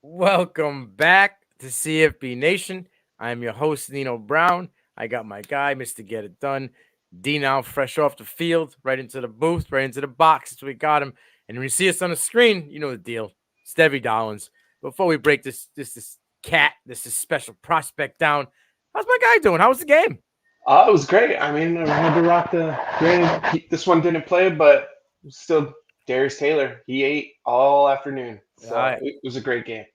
Welcome back to CFB Nation. I'm your host, NinoBrown. I got my guy, Mr. Get It Done, DNow, fresh off the field, right into the booth, right into the box. So we got him. And when you see us on the screen, you know the deal. It's Devy Darling. Before we break this special prospect down, how's my guy doing? How was the game? It was great. I mean, I had to rock the. Granted, this one didn't play, but still, Darius Taylor. He ate all afternoon, so it was a great game.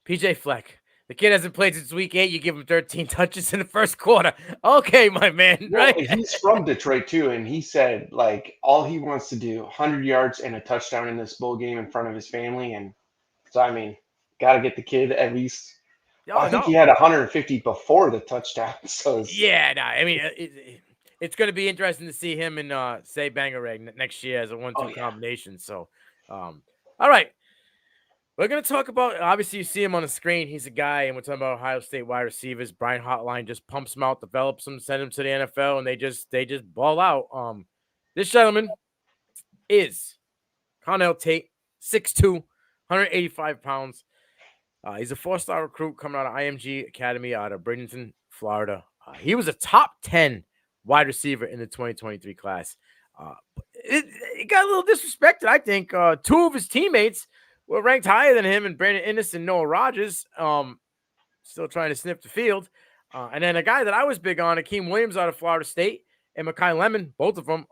PJ Fleck. The kid hasn't played since week 8. You give him 13 touches in the first quarter. Okay, my man, right? He's from Detroit, too, and he said, like, all he wants to do, 100 yards and a touchdown in this bowl game in front of his family. And so, I mean, got to get the kid at least. I think he had 150 before the touchdown. So I mean, it's going to be interesting to see him and, say, Bangarang next year as a 1-2 combination. So, all right. We're going to talk about, obviously, you see him on the screen. He's a guy, and we're talking about Ohio State wide receivers. Brian Hotline just pumps them out, develops them, sends them to the NFL, and they just ball out. This gentleman is Carnell Tate, 6'2", 185 pounds. He's a 4-star recruit coming out of IMG Academy out of Bradenton, Florida. He was a top 10 wide receiver in the 2023 class. It got a little disrespected, I think. 2 of his teammates were ranked higher than him, and Brandon Innes and Noah Rogers, still trying to sniff the field. And then a guy that I was big on, Akeem Williams out of Florida State, and Mekhi Lemon, both of them,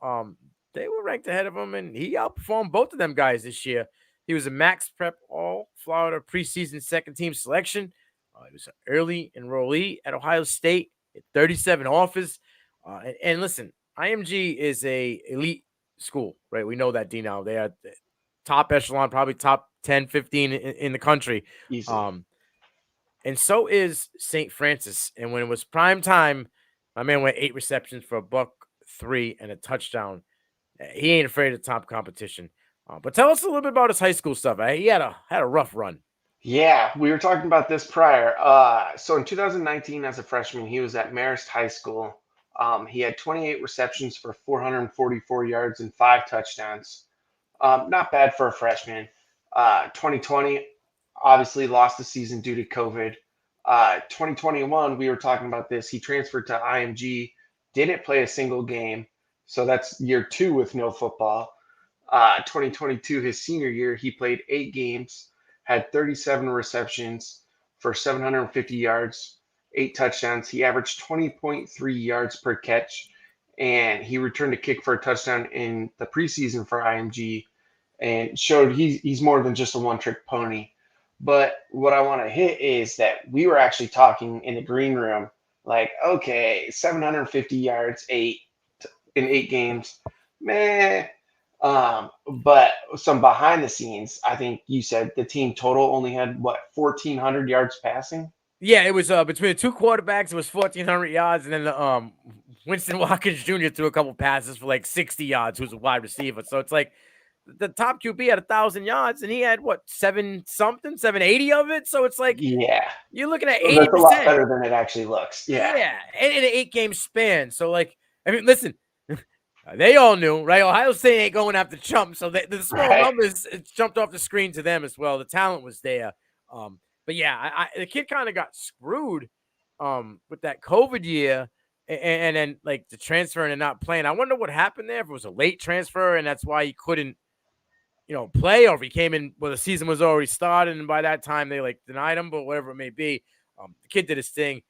they were ranked ahead of him, and he outperformed both of them guys this year. He was a Max Prep All-Florida preseason second-team selection. He was an early enrollee at Ohio State, 37 offers. And listen, IMG is a elite school, right? We know that, DNow. They are top echelon, probably top 10, 15 in the country. And so is St. Francis. And when it was prime time, my man went 8 receptions for $103 and a touchdown. He ain't afraid of top competition. But tell us a little bit about his high school stuff. He had a rough run. Yeah, we were talking about this prior. So in 2019, as a freshman, he was at Marist High School. He had 28 receptions for 444 yards and 5 touchdowns. Not bad for a freshman. 2020, obviously lost the season due to COVID. 2021, we were talking about this. He transferred to IMG, didn't play a single game. So that's year 2 with no football. 2022, his senior year, he played 8 games, had 37 receptions for 750 yards, 8 touchdowns. He averaged 20.3 yards per catch, and he returned a kick for a touchdown in the preseason for IMG and showed he's more than just a one-trick pony. But what I want to hit is that we were actually talking in the green room, like, okay, 750 yards, 8 in 8 games, meh. But some behind the scenes, I think you said the team total only had 1,400 yards passing. Yeah, it was between the 2 quarterbacks, it was 1,400 yards, and then the Winston Watkins Jr. threw a couple passes for like 60 yards, who's a wide receiver. So it's like the top QB had 1,000 yards, and he had 780 of it. So it's like, yeah, you're looking at 80%. That's a lot better than it actually looks. Yeah, and in an 8-game span. So like, I mean, listen. They all knew, right? Ohio State ain't going after chump, so the small numbers, it jumped off the screen to them as well. The talent was there. But yeah, the kid kind of got screwed with that COVID year and then like the transferring and not playing. I wonder what happened there, if it was a late transfer and that's why he couldn't, play, or if he came in the season was already started and by that time they like denied him, but whatever it may be. The kid did his thing,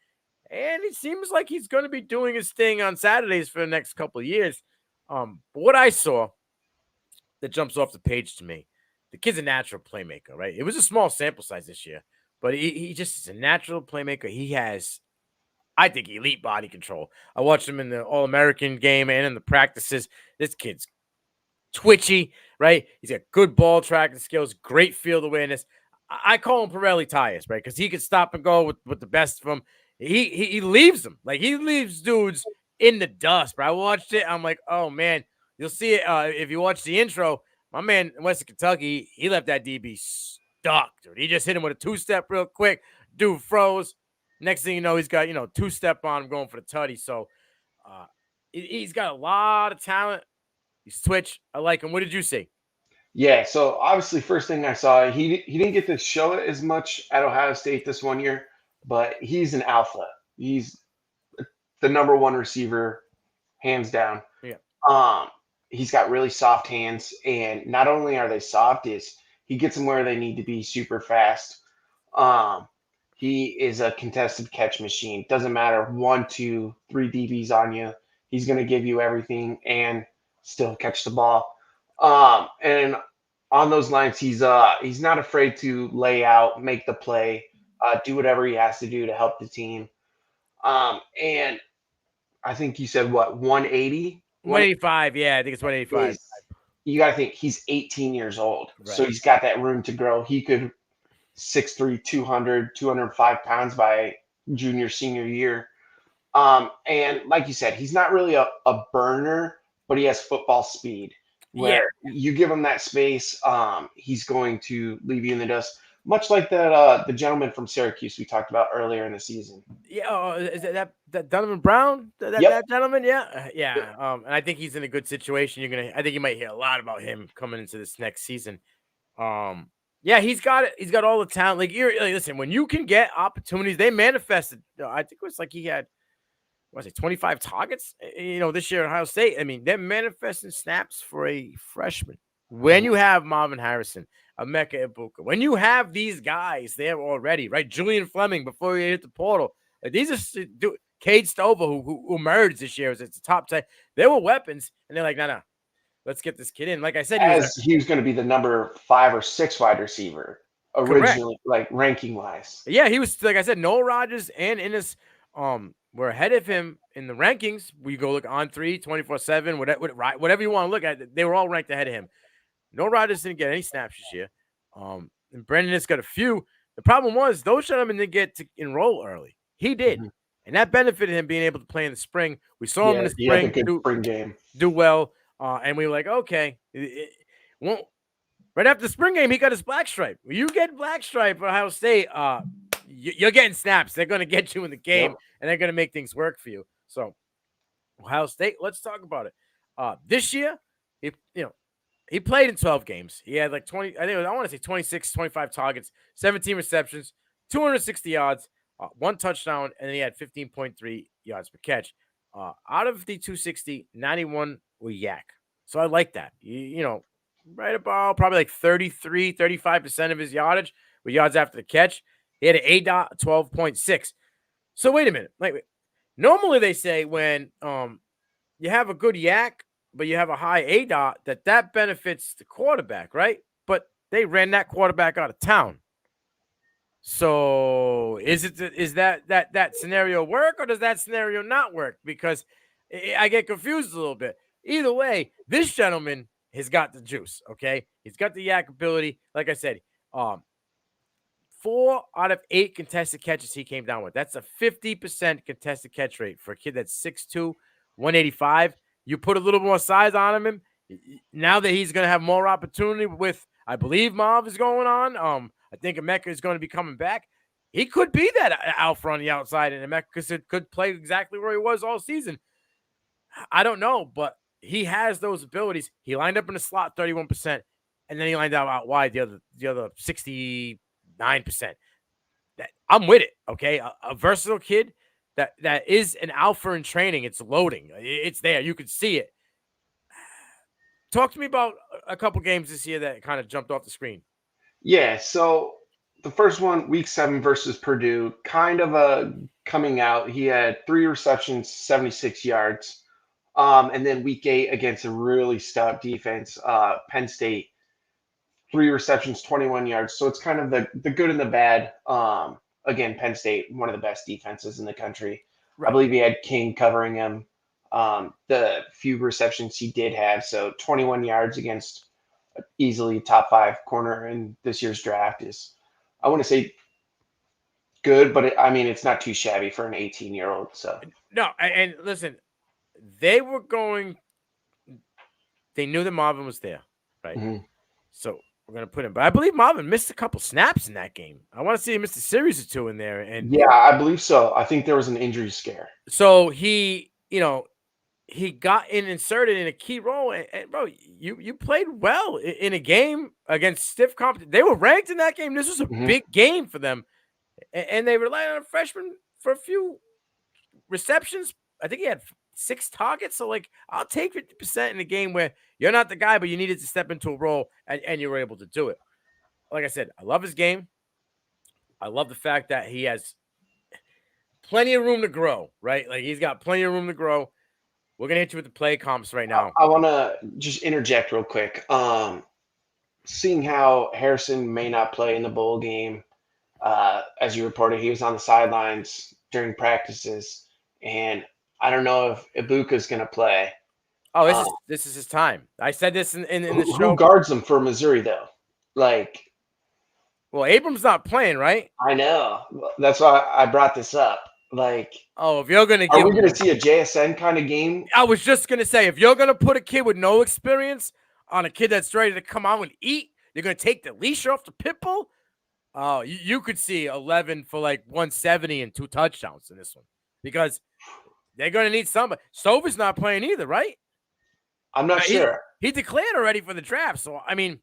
and it seems like he's going to be doing his thing on Saturdays for the next couple of years. But what I saw that jumps off the page to me, the kid's a natural playmaker, right? It was a small sample size this year, but he just is a natural playmaker. He has, I think, elite body control. I watched him in the All-American game and in the practices. This kid's twitchy, right? He's got good ball tracking skills, great field awareness. I call him Pirelli tires, right? Because he can stop and go with the best of them. He leaves them. Like, he leaves dudes in the dust, bro. I watched it. I'm like, oh, man. You'll see it if you watch the intro. My man in Western Kentucky, he left that DB duck, dude. He just hit him with a two-step real quick. Dude froze. Next thing you know, he's got, two-step on him going for the tutty. So he's got a lot of talent. He's twitch. I like him. What did you see? Yeah, so obviously, first thing I saw, he didn't get to show it as much at Ohio State this one year, but he's an alpha. He's the number one receiver, hands down. Yeah. Um, he's got really soft hands, and not only are they soft, is he gets them where they need to be super fast. Um, he is a contested catch machine. Doesn't matter 1, 2, 3 DBs on you. He's going to give you everything and still catch the ball. And on those lines, he's not afraid to lay out, make the play, do whatever he has to do to help the team. And I think you said what, 180? 185, yeah, I think it's 185. You got to think he's 18 years old, Right. so he's got that room to grow. He could 6'3", 200, 205 pounds by junior, senior year. And like you said, he's not really a burner, but he has football speed. Where you give him that space, he's going to leave you in the dust, much like the gentleman from Syracuse we talked about earlier in the season. Yeah, is that Donovan Brown? That gentleman? Yeah, yeah. Yep. And I think he's in a good situation. I think you might hear a lot about him coming into this next season. Yeah, he's got it. He's got all the talent. Listen, when you can get opportunities, they manifested. I think it was like he had, 25 targets, this year at Ohio State. I mean, they're manifesting snaps for a freshman. When you have Marvin Harrison, Emeka Ibuka, when you have these guys there already, right? Julian Fleming before he hit the portal. These are Cade Stover, who emerged this year as it's a top 10. They were weapons, and they're like, no, let's get this kid in. Like I said, he was going to be the number 5 or 6 wide receiver originally, like ranking wise. Yeah, he was, like I said, Noah Rogers and Innis were ahead of him in the rankings. We go look on 3, 24/7, whatever you want to look at. They were all ranked ahead of him. Noah Rogers didn't get any snaps this year. And Brandon has got a few. The problem was those gentlemen didn't get to enroll early. He did. Mm-hmm. And that benefited him being able to play in the spring. We saw him in the spring spring game. Do well. And we were like, okay. Right after the spring game, he got his black stripe. When you get black stripe at Ohio State, you're getting snaps. They're going to get you in the game, and they're going to make things work for you. So, Ohio State, let's talk about it. This year, he played in 12 games. He had like 20, I want to say 26, 25 targets, 17 receptions, 260 yards, 1 touchdown, and then he had 15.3 yards per catch. Out of the 260, 91 were yak. So I like that. Right about probably like 33, 35% of his yardage were yards after the catch. He had an ADOT 12.6. So wait a minute. Normally they say when you have a good yak, but you have a high ADOT, that benefits the quarterback, right? But they ran that quarterback out of town. So is that scenario work, or does that scenario not work? Because I get confused a little bit. Either way, this gentleman has got the juice, okay? He's got the yak ability. Like I said, 4 out of 8 contested catches he came down with. That's a 50% contested catch rate for a kid that's 6'2", 185. You put a little more size on him. Now that he's going to have more opportunity with, I believe Marv is going on. I think Emeka is going to be coming back. He could be that alpha on the outside, and Emeka could play exactly where he was all season. I don't know, but he has those abilities. He lined up in the slot 31%, and then he lined up out wide the other 69%. I'm with it, okay? A versatile kid that is an alpha in training. It's loading. It's there. You can see it. Talk to me about a couple games this year that kind of jumped off the screen. Yeah, so the first one, week 7 versus Purdue, kind of a coming out. He had 3 receptions, 76 yards. And then week 8 against a really stout defense, Penn State, 3 receptions, 21 yards. So it's kind of the good and the bad. Again, Penn State, one of the best defenses in the country. Right. I believe he had King covering him. The few receptions he did have, so 21 yards against easily top 5 corner in this year's draft is, I want to say, good, but it's not too shabby for an 18-year-old. So no, and listen, they knew that Marvin was there, right? Mm-hmm. So we're gonna put him. But I believe Marvin missed a couple snaps in that game. I want to see him miss a series or two in there. And Yeah, I believe so. I think there was an injury scare. so he, he got inserted in a key role. And bro, you played well in a game against stiff competition. They were ranked in that game. This was a big game for them, and they relied on a freshman for a few receptions. I think he had 6 targets. So, like, I'll take 50% in a game where you're not the guy, but you needed to step into a role and you were able to do it. Like I said, I love his game. I love the fact that he has plenty of room to grow, right? Like, he's got plenty of room to grow. We're going to hit you with the play comps right now. I want to just interject real quick. Seeing how Harrison may not play in the bowl game, as you reported, he was on the sidelines during practices, and I don't know if Ibuka's going to play. Oh, this is his time. I said this in the show. Who guards him for Missouri, though? Like, well, Abram's not playing, right? I know. That's why I brought this up. Like, if you're going to are we going to see a JSN kind of game? I was just going to say, if you're going to put a kid with no experience on a kid that's ready to come out and eat, you're going to take the leash off the pit bull. Oh, you could see 11 for like 170 and 2 touchdowns in this one because they're going to need somebody. Stover's not playing either, right? I'm not sure. He declared already for the draft. So, I mean,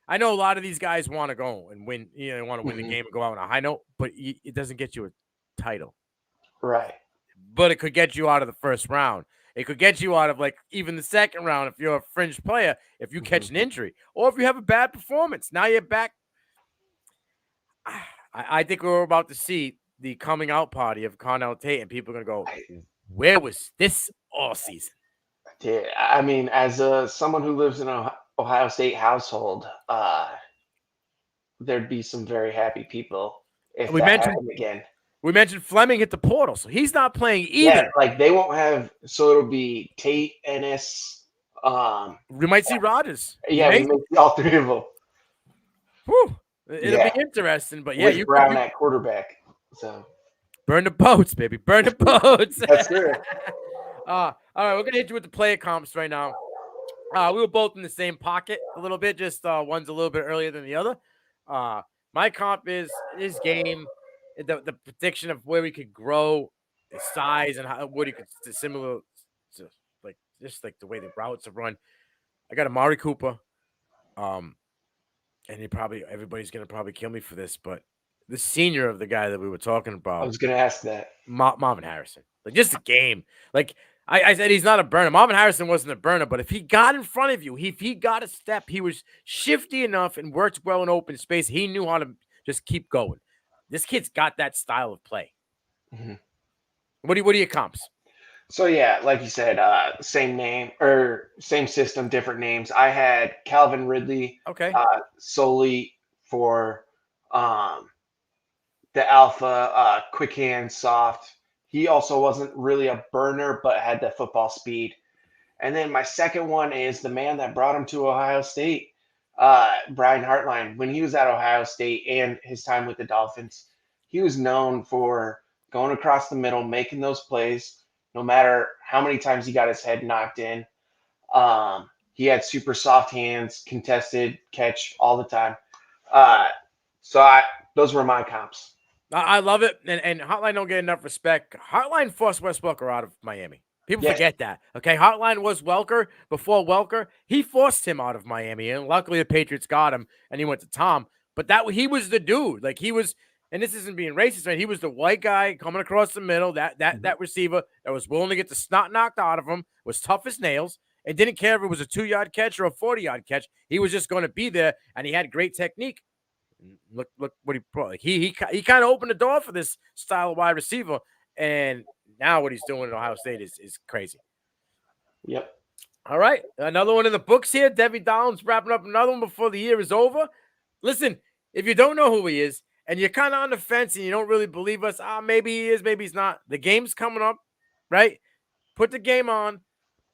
I know a lot of these guys want to go and win. They want to win the game and go out on a high note, but it doesn't get you a title. Right. But it could get you out of the first round. It could get you out of like even the second round if you're a fringe player, if you catch an injury, or if you have a bad performance. Now you're back. I think we're about to see the coming out party of Carnell Tate, and people are going to go, where was this all season? Yeah, I mean, as someone who lives in an Ohio State household, there'd be some very happy people if that happened again. We mentioned Fleming hit the portal, so he's not playing either. Yeah, like they won't have. So it'll be Tate, Ennis. We might see Rodgers. Yeah, we may see all 3 of them. Whew. It'll be interesting, but yeah, with Brown at quarterback. So burn the boats, baby, burn the boats. That's good. All right, we're gonna hit you with the player comps right now. We were both in the same pocket a little bit, just one's a little bit earlier than the other. My comp is his game. The prediction of where he could grow, his size, and what he could similar to, like just like the way the routes are run. I got Amari Cooper, and everybody's gonna probably kill me for this, but the senior of the guy that we were talking about. I was gonna ask that. Marvin Harrison, like just the game. Like I said, he's not a burner. Marvin Harrison wasn't a burner, but if he got in front of you, if he got a step, he was shifty enough and worked well in open space. He knew how to just keep going. This kid's got that style of play. Mm-hmm. What are your comps? So yeah, like you said, same name or same system, different names. I had Calvin Ridley, solely for the alpha, quick hands, soft. He also wasn't really a burner, but had the football speed. And then my second one is the man that brought him to Ohio State. Brian Hartline, when he was at Ohio State and his time with the Dolphins, he was known for going across the middle, making those plays, no matter how many times he got his head knocked in. He had super soft hands, contested catch all the time. Those were my comps. I love it. And Hartline don't get enough respect. Hartline forced Wes Welker out of Miami. People forget that. Okay, Hartline was Welker before Welker. He forced him out of Miami, and luckily the Patriots got him, and he went to Tom. But he was the dude. Like he was, and this isn't being racist, right? He was the white guy coming across the middle. That receiver that was willing to get the snot knocked out of him, was tough as nails, and didn't care if it was a 2-yard catch or a 40-yard catch. He was just going to be there, and he had great technique. Look what he brought. Like he kind of opened the door for this style of wide receiver, and now what he's doing at Ohio State is crazy. Yep. All right. Another one in the books here. Devy Darling's wrapping up another one before the year is over. Listen, if you don't know who he is and you're kind of on the fence and you don't really believe us, maybe he is, maybe he's not. The game's coming up, right? Put the game on.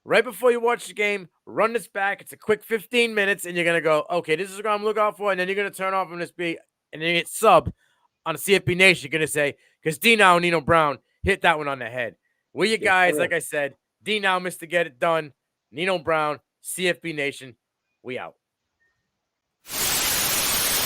Right before you watch the game, run this back. It's a quick 15 minutes, and you're going to go, okay, this is what I'm looking out for, and then you're going to turn off on this beat, and then you hit sub on the CFB Nation. You're going to say, because DNow and NinoBrown hit that one on the head. We you guys, like I said, DNow, Mr. Get It Done, NinoBrown, CFB Nation, we out.